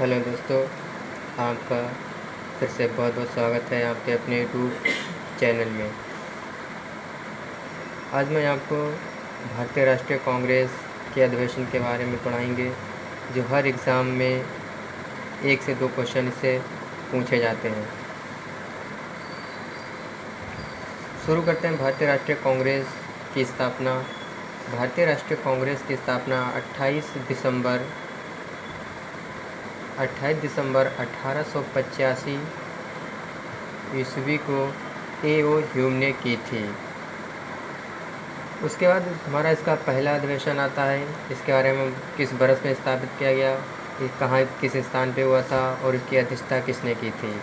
Hello दोस्तों, आपका फिर से बहुत बहुत स्वागत है आपके अपने यूट्यूब चैनल में। आज मैं आपको भारतीय राष्ट्रीय कांग्रेस के अधिवेशन के बारे में पढ़ाएंगे, जो हर एग्ज़ाम में 1 से 2 क्वेश्चन से पूछे जाते हैं। शुरू करते हैं भारतीय राष्ट्रीय कांग्रेस की स्थापना। भारतीय राष्ट्रीय कांग्रेस की स्थापना 28 दिसंबर 1885 ईस्वी को A.O. ह्यूम ने की थी। उसके बाद हमारा इसका पहला अधिवेशन आता है। इसके बारे में किस बरस में स्थापित किया गया, ये कहाँ किस स्थान पे हुआ था और इसकी अध्यक्षता किसने की थी।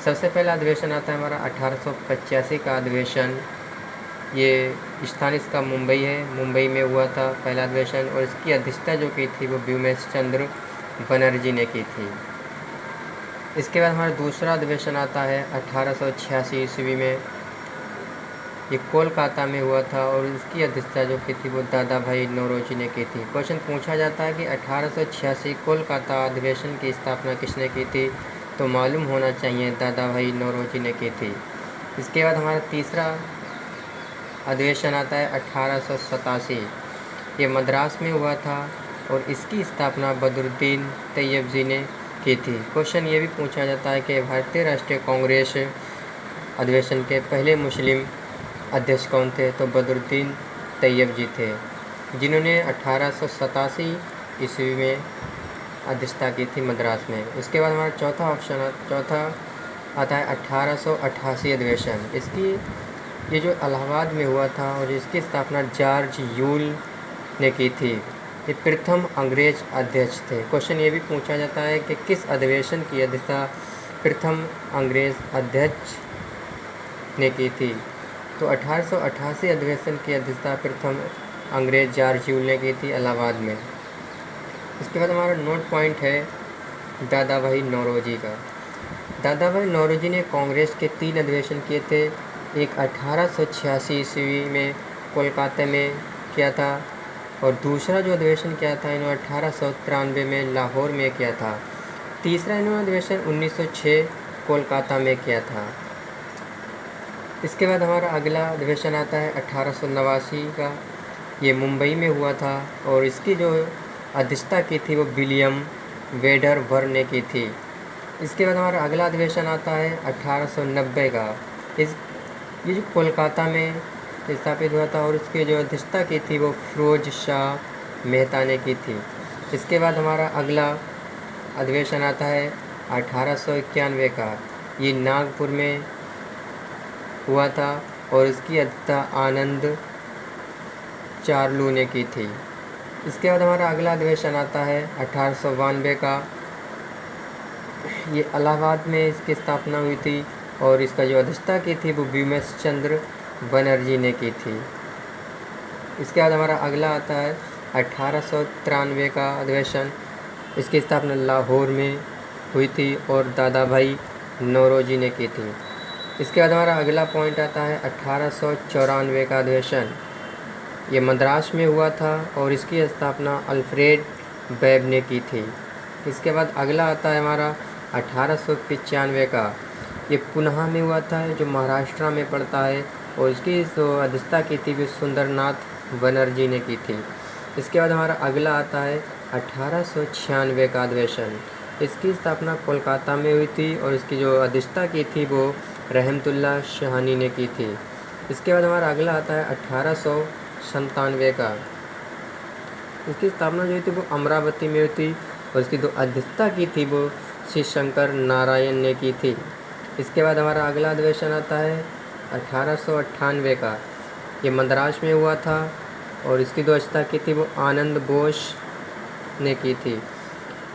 सबसे पहला अधिवेशन आता है हमारा 1885 का अधिवेशन। ये स्थान इसका मुंबई है, मुंबई में हुआ था पहला अधिवेशन, और इसकी अध्यक्षता जो की थी वो व्योमेश चंद्र बनर्जी ने की थी। इसके बाद हमारा दूसरा अधिवेशन आता है 1886 ईस्वी में। ये कोलकाता में हुआ था और इसकी अध्यक्षता जो की थी वो दादा भाई नौरोजी ने की थी। क्वेश्चन पूछा जाता है कि 1886 कोलकाता अधिवेशन की स्थापना किसने की थी, तो मालूम होना चाहिए दादा भाई नौरोजी ने की थी। इसके बाद हमारा तीसरा अधिवेशन आता है 1887। ये मद्रास में हुआ था और इसकी स्थापना बदरुद्दीन तैयब जी ने की थी। क्वेश्चन ये भी पूछा जाता है कि भारतीय राष्ट्रीय कांग्रेस अधिवेशन के पहले मुस्लिम अध्यक्ष कौन थे, तो बदरुद्दीन तैयब जी थे, जिन्होंने 1887 ईस्वी में अध्यक्षता की थी मद्रास में। उसके बाद हमारा चौथा आता है 1888 अधिवेशन। इसकी ये जो इलाहाबाद में हुआ था और इसकी स्थापना जॉर्ज यूल ने की थी। ये प्रथम अंग्रेज अध्यक्ष थे। क्वेश्चन ये भी पूछा जाता है कि किस अधिवेशन की अध्यक्षता प्रथम अंग्रेज अध्यक्ष ने की थी, तो 1888 अधिवेशन की अध्यक्षता प्रथम अंग्रेज जॉर्ज यूल ने की थी इलाहाबाद में। इसके बाद हमारा नोट पॉइंट है दादा भाई नौरोजी का। दादा भाई नौरोजी ने कांग्रेस के 3 अधिवेशन किए थे। एक 1886 ईस्वी में कोलकाता में किया था और दूसरा जो अधिवेशन किया था इन्होंने 1893 में लाहौर में किया था। तीसरा इन्होंने अधिवेशन 1906 कोलकाता में किया था। इसके बाद हमारा अगला अधिवेशन आता है 1889 का। ये मुंबई में हुआ था और इसकी जो अध्यक्षता की थी वो विलियम वेडरवर्थ ने की थी। इसके बाद हमारा अगला अधिवेशन आता है 1890 का। ये जो कोलकाता में स्थापित हुआ था और इसकी जो अध्यक्षता की थी वो फिरोज शाह मेहता ने की थी। इसके बाद हमारा अगला अधिवेशन आता है 1891 का। ये नागपुर में हुआ था और इसकी अध्यक्षता आनंद चार्लू ने की थी। इसके बाद हमारा अगला अधिवेशन आता है 1892 का। ये इलाहाबाद में इसकी स्थापना हुई थी और इसका जो अध्यक्षता की थी वो व्योमेश चंद्र बनर्जी ने की थी। इसके बाद हमारा अगला आता है 1893 का अधिवेशन। इसकी स्थापना लाहौर में हुई थी और दादा भाई नौरोजी ने की थी। इसके बाद हमारा अगला पॉइंट आता है 1894 का अधिवेशन। ये मद्रास में हुआ था और इसकी स्थापना अल्फ्रेड वेब ने की थी। इसके बाद अगला आता है हमारा 1895 का। ये पुणे में हुआ था जो महाराष्ट्र में पड़ता है और इसकी जो अध्यक्षता की थी वो सुंदरनाथ बनर्जी ने की थी। इसके बाद हमारा अगला आता है 1896 का अधिवेशन। इसकी स्थापना कोलकाता में हुई थी और इसकी जो अध्यक्षता की थी वो रहमतुल्लाह शाहानी ने की थी। इसके बाद हमारा अगला आता है 1897 का। इसकी स्थापना जो थी वो अमरावती में हुई थी और इसकी जो अध्यक्षता की थी वो श्री शंकर नारायण ने की थी। इसके बाद हमारा अगला अधिवेशन आता है 1898 का। ये मद्रास में हुआ था और इसकी जो अध्यक्षता की थी वो आनंद बोस ने की थी।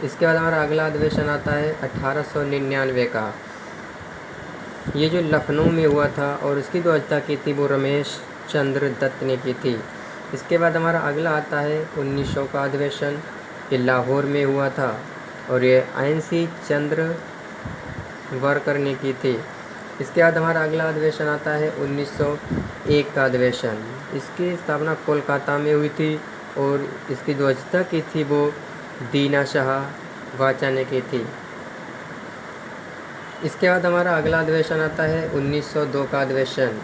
इसके बाद हमारा अगला अधिवेशन आता है 1899 का। ये जो लखनऊ में हुआ था और इसकी जो अध्यक्षता की थी वो रमेश चंद्र दत्त ने की थी। इसके बाद हमारा अगला आता है 1900 का अधिवेशन। ये लाहौर में हुआ था और ये INC चंद्र वर्कर ने की थी। इसके बाद हमारा अगला अधिवेशन आता है 1901 का अधिवेशन। इसकी स्थापना कोलकाता में हुई थी और इसकी जो अध्यक्षता की थी वो दीना शाह वाचा ने की थी। इसके बाद हमारा अगला अधिवेशन आता है 1902 का अधिवेशन।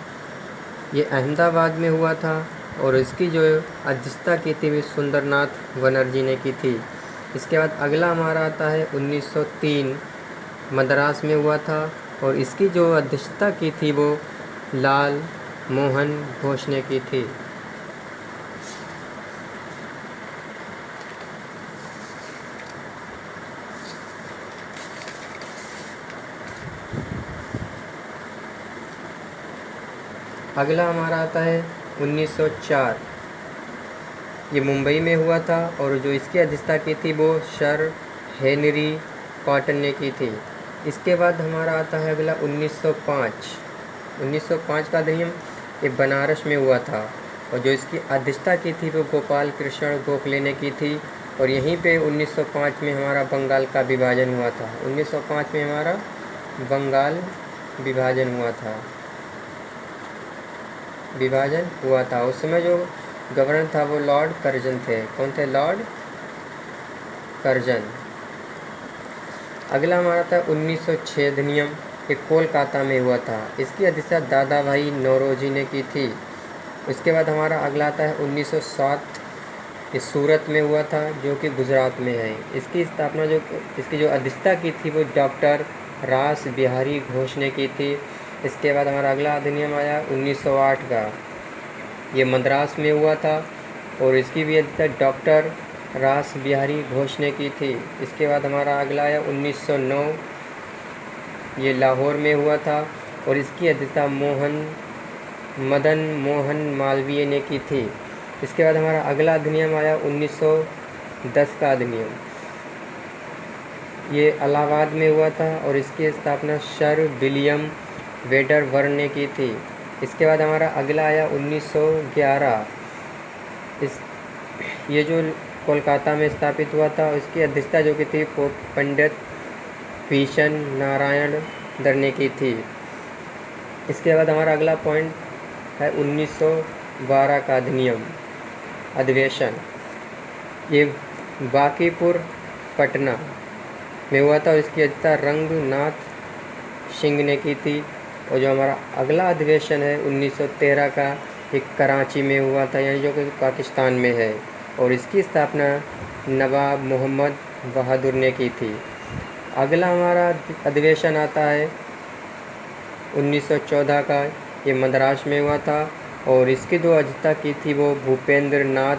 ये अहमदाबाद में हुआ था और इसकी जो अध्यक्षता की थी वो सुंदरनाथ बनर्जी ने की थी। इसके बाद अगला हमारा आता है 1903, मद्रास में हुआ था और इसकी जो अध्यक्षता की थी वो लाल मोहन घोष ने की थी। अगला हमारा आता है 1904। ये मुंबई में हुआ था और जो इसकी अध्यक्षता की थी वो सर हेनरी कॉटन ने की थी। इसके बाद हमारा आता है अगला 1905। 1905 का अधिनियम ये बनारस में हुआ था और जो इसकी अध्यक्षता की थी वो गोपाल कृष्ण गोखले ने की थी। और यहीं पे 1905 में हमारा बंगाल का विभाजन हुआ था। 1905 में हमारा बंगाल विभाजन हुआ था। उस समय जो गवर्नर था वो लॉर्ड कर्जन थे। कौन थे? Lord Curzon. अगला हमारा था 1906 अधिनियम। ये कोलकाता में हुआ था। इसकी अध्यक्षता दादा भाई नौरोजी ने की थी। उसके बाद हमारा अगला आता है 1907। ये सूरत में हुआ था जो कि गुजरात में है। इसकी जो अध्यक्षता की थी वो डॉक्टर रास बिहारी घोष ने की थी। इसके बाद हमारा अगला अधिनियम आया 1908 का। ये मद्रास में हुआ था और इसकी भी अध्यक्षता डॉक्टर रास बिहारी घोष ने की थी। इसके बाद हमारा अगला आया 1909। ये लाहौर में हुआ था और इसकी अध्यक्षता मदन मोहन मालवीय ने की थी। इसके बाद हमारा अगला अधिनियम आया 1910 का अधिनियम। ये इलाहाबाद में हुआ था और इसकी स्थापना सर विलियम वेडरवर्न ने की थी। इसके बाद हमारा अगला आया 1911। ये जो कोलकाता में स्थापित हुआ था इसकी अध्यक्षता जो की थी पंडित भीषण नारायण दर ने की थी। इसके बाद हमारा अगला पॉइंट है 1912 का अधिवेशन। ये बांकीपुर पटना में हुआ था और इसकी अध्यक्षता रंगनाथ सिंह ने की थी। और जो हमारा अगला अधिवेशन है 1913 का, एक कराची में हुआ था, यानी जो कि पाकिस्तान में है, और इसकी स्थापना नवाब मोहम्मद बहादुर ने की थी। अगला हमारा अधिवेशन आता है 1914 का। ये मद्रास में हुआ था और इसकी जो अध्यक्षता की थी वो भूपेंद्र नाथ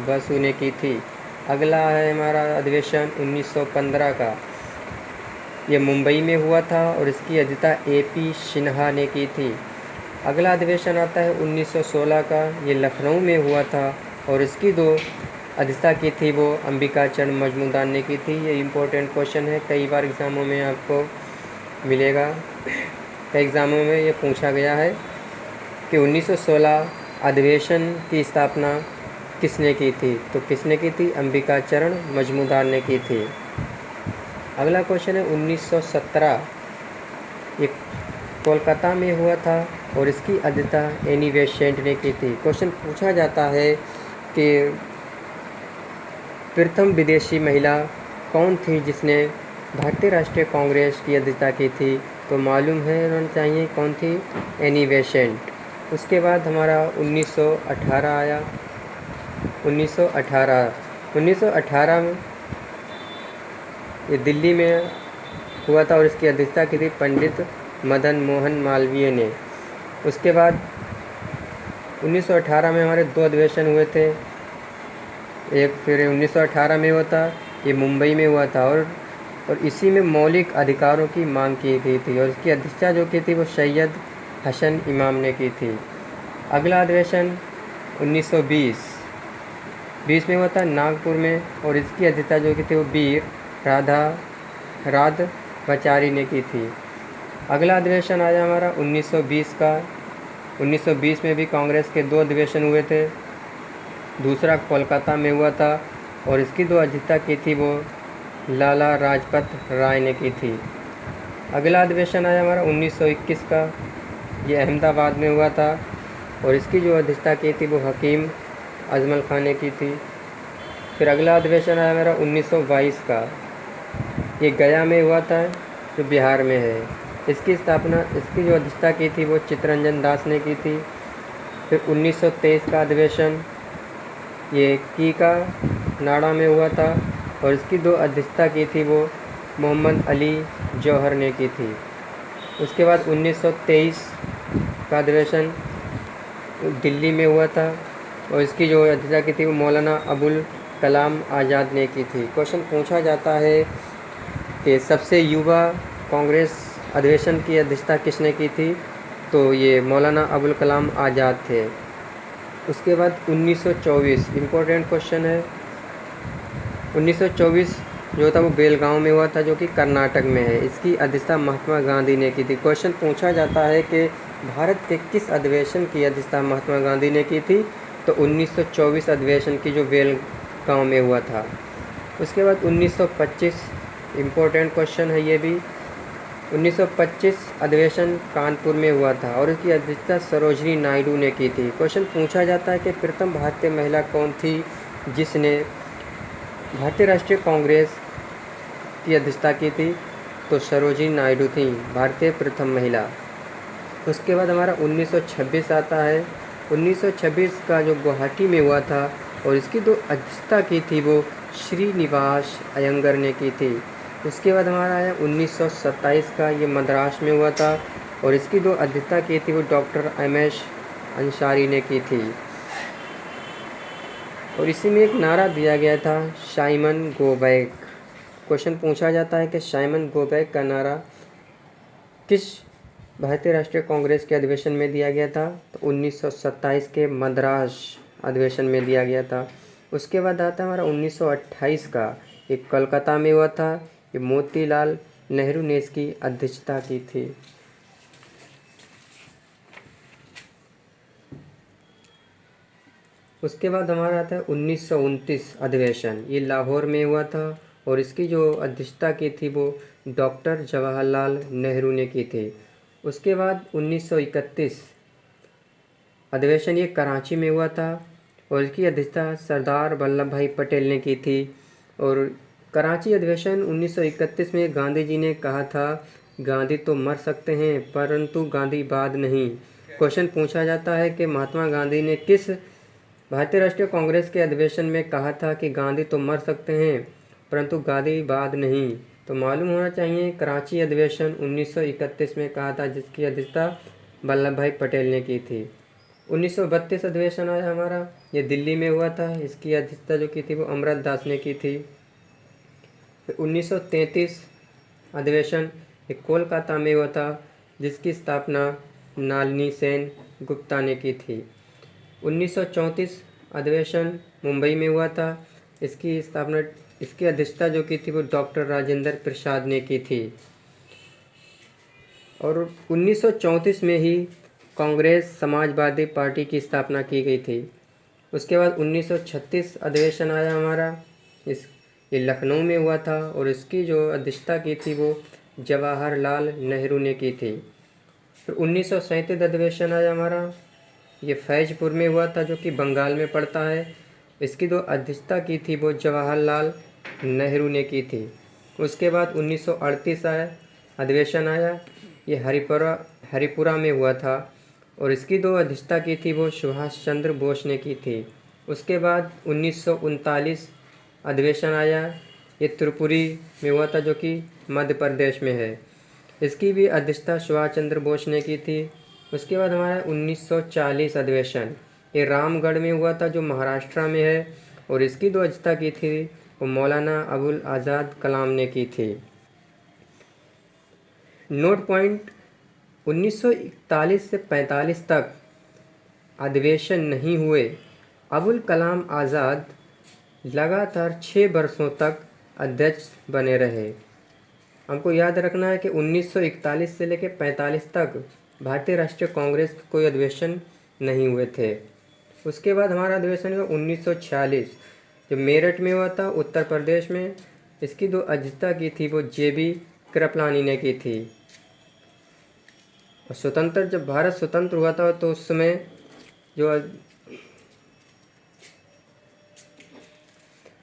बसु ने की थी। अगला है हमारा अधिवेशन 1915 का। ये मुंबई में हुआ था और इसकी अध्यक्षता AP सिन्हा ने की थी। अगला अधिवेशन आता है 1916 का। ये लखनऊ में हुआ था और इसकी जो अध्यक्षता की थी वो अंबिका चंद मजमूदार ने की थी। ये इम्पोर्टेंट क्वेश्चन है, कई बार एग्ज़ामों में आपको मिलेगा। कई एग्ज़ामों में ये पूछा गया है कि 1916 अधिवेशन की स्थापना किसने की थी? तो किसने की थी? अंबिका चरण मजमूदार ने की थी। अगला क्वेश्चन है 1917। ये कोलकाता में हुआ था और इसकी अध्यक्षता एनी बेसेंट ने की थी। क्वेश्चन पूछा जाता है कि प्रथम विदेशी महिला कौन थी जिसने भारतीय राष्ट्रीय कांग्रेस की अध्यक्षता की थी? तो मालूम है होना चाहिए कौन थी? Annie Besant. उसके बाद हमारा 1918 आया। 1918 में ये दिल्ली में हुआ था और इसकी अध्यक्षता की थी पंडित मदन मोहन मालवीय ने। उसके बाद 1918 में हमारे 2 अधिवेशन हुए थे। एक फिर 1918 में हुआ था, ये मुंबई में हुआ था और इसी में मौलिक अधिकारों की मांग की गई थी और इसकी अध्यक्षता जो की थी वो सैयद हसन इमाम ने की थी। अगला अधिवेशन 1920 में हुआ था नागपुर में और इसकी अध्यक्षता जो की थी वो वीर राधाचारी ने की थी। अगला अधिवेशन आया हमारा 1920 का। 1920 में भी कांग्रेस के 2 अधिवेशन हुए थे। दूसरा कोलकाता में हुआ था और इसकी जो अध्यक्षता की थी वो लाला लाजपत राय ने की थी। अगला अधिवेशन आया हमारा 1921 का। ये अहमदाबाद में हुआ था और इसकी जो अध्यक्षता की थी वो हकीम अजमल खान ने की थी। फिर अगला अधिवेशन आया हमारा 1922 का। ये गया में हुआ था, जो बिहार में है। इसकी स्थापना, इसकी जो अध्यक्षता की थी वो चित्तरंजन दास ने की थी। फिर 1923 का अधिवेशन ये की का नाड़ा में हुआ था, और इसकी जो अध्यक्षता की थी वो मोहम्मद अली जौहर ने की थी। उसके बाद 1923 का अधिवेशन दिल्ली में हुआ था, और इसकी जो अध्यक्षता की थी वो मौलाना अबुल कलाम आज़ाद ने की थी। क्वेश्चन पूछा जाता है कि सबसे युवा कांग्रेस अधिवेशन की अध्यक्षता किसने की थी, तो ये मौलाना अबुल कलाम आज़ाद थे। उसके बाद 1924 इम्पोर्टेंट क्वेश्चन है। 1924 जो था वो बेलगांव में हुआ था, जो कि कर्नाटक में है। इसकी अध्यक्षता महात्मा गांधी ने की थी। क्वेश्चन पूछा जाता है कि भारत के किस अधिवेशन की अध्यक्षता महात्मा गांधी ने की थी, तो 1924 अधिवेशन की जो बेलगांव में हुआ था। उसके बाद 1925 इम्पोर्टेंट क्वेश्चन है ये भी। 1925 अधिवेशन कानपुर में हुआ था, और इसकी अध्यक्षता सरोजिनी नायडू ने की थी। क्वेश्चन पूछा जाता है कि प्रथम भारतीय महिला कौन थी जिसने भारतीय राष्ट्रीय कांग्रेस की अध्यक्षता की थी, तो सरोजिनी नायडू थी भारतीय प्रथम महिला। उसके बाद हमारा 1926 आता है। 1926 का जो गुवाहाटी में हुआ था, और इसकी जो अध्यक्षता की थी वो श्रीनिवास अयंगर ने की थी। उसके बाद हमारा आया 1927 का, ये मद्रास में हुआ था, और इसकी जो अध्यक्षता की थी वो डॉक्टर एम.एस. अंसारी ने की थी। और इसी में एक नारा दिया गया था, साइमन गो बैक। क्वेश्चन पूछा जाता है कि साइमन गो बैक का नारा किस भारतीय राष्ट्रीय कांग्रेस के अधिवेशन में दिया गया था, तो 1927 के मद्रास अधिवेशन में दिया गया था। उसके बाद आता है हमारा 1928 का, ये कलकत्ता में हुआ था। ये मोतीलाल नेहरू ने इसकी अध्यक्षता की थी। उसके बाद हमारा आता है 1929 अधिवेशन, ये लाहौर में हुआ था, और इसकी जो अध्यक्षता की थी वो डॉक्टर जवाहरलाल नेहरू ने की थी। उसके बाद 1931 अधिवेशन ये कराची में हुआ था, और इसकी अध्यक्षता सरदार वल्लभ भाई पटेल ने की थी। और कराची अधिवेशन 1931 में गांधी जी ने कहा था, गांधी तो मर सकते हैं परंतु गांधीवाद नहीं। क्वेश्चन पूछा जाता है कि महात्मा गांधी ने किस भारतीय राष्ट्रीय कांग्रेस के अधिवेशन में कहा था कि गांधी तो मर सकते हैं परंतु गांधीवाद नहीं, तो मालूम होना चाहिए कराची अधिवेशन 1931 में कहा था, जिसकी अध्यक्षता वल्लभ भाई पटेल ने की थी। 1932 अधिवेशन आया हमारा, ये दिल्ली में हुआ था, इसकी अध्यक्षता जो की थी वो अमृत दास ने की थी। फिर 1933 अधिवेशन ये कोलकाता में हुआ था, जिसकी स्थापना नलिनी सेन गुप्ता ने की थी। 1934 अधिवेशन मुंबई में हुआ था, इसकी स्थापना, इसकी अध्यक्षता जो की थी वो डॉक्टर राजेंद्र प्रसाद ने की थी। और 1934 में ही कांग्रेस समाजवादी पार्टी की स्थापना की गई थी। उसके बाद 1936 अधिवेशन आया हमारा, ये लखनऊ में हुआ था, और इसकी जो अध्यक्षता की थी वो जवाहरलाल नेहरू ने की थी। फिर 1937 अधिवेशन आया हमारा, ये फैजपुर में हुआ था, जो कि बंगाल में पड़ता है। इसकी जो अध्यक्षता की थी वो जवाहरलाल नेहरू ने की थी। उसके बाद 1938 अधिवेशन आया, ये हरिपुरा में हुआ था, और इसकी जो अध्यक्षता की थी वो सुभाष चंद्र बोस ने की थी। उसके बाद 1939 अधिवेशन आया, ये त्रिपुरी में हुआ था, जो कि मध्य प्रदेश में है। इसकी भी अध्यक्षता सुभाष चंद्र बोस ने की थी। उसके बाद हमारा 1940 अधिवेशन, ये रामगढ़ में हुआ था, जो महाराष्ट्र में है, और इसकी जो अध्यक्षता की थी वो मौलाना अबुल आज़ाद कलाम ने की थी। नोट पॉइंट, 1941 से 45 तक अधिवेशन नहीं हुए। अबुल कलाम आज़ाद लगातार 6 वर्षों तक अध्यक्ष बने रहे। हमको याद रखना है कि 1941 से लेकर 45 तक भारतीय राष्ट्रीय कांग्रेस के कोई अधिवेशन नहीं हुए थे। उसके बाद हमारा अधिवेशन हुआ 1946, जो मेरठ में हुआ था, उत्तर प्रदेश में। इसकी जो अध्यक्षता की थी वो जे.बी. कृपलानी ने की थी। और स्वतंत्र, जब भारत स्वतंत्र हुआ था तो उस समय जो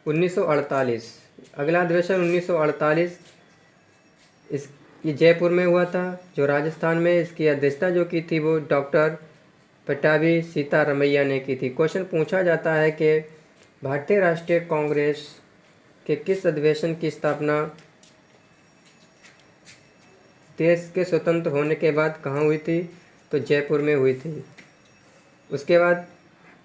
1948, अगला अधिवेशन 1948, इस ये जयपुर में हुआ था, जो राजस्थान में। इसकी अध्यक्षता जो की थी वो डॉक्टर पट्टाभी सीतारमैया ने की थी। क्वेश्चन पूछा जाता है कि भारतीय राष्ट्रीय कांग्रेस के किस अधिवेशन की स्थापना देश के स्वतंत्र होने के बाद कहाँ हुई थी? तो जयपुर में हुई थी। उसके बाद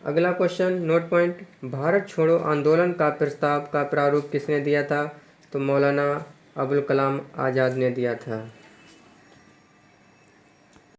अगला क्वेश्चन नोट पॉइंट, भारत छोड़ो आंदोलन का प्रस्ताव का प्रारूप किसने दिया था? तो मौलाना अबुल कलाम आज़ाद ने दिया था।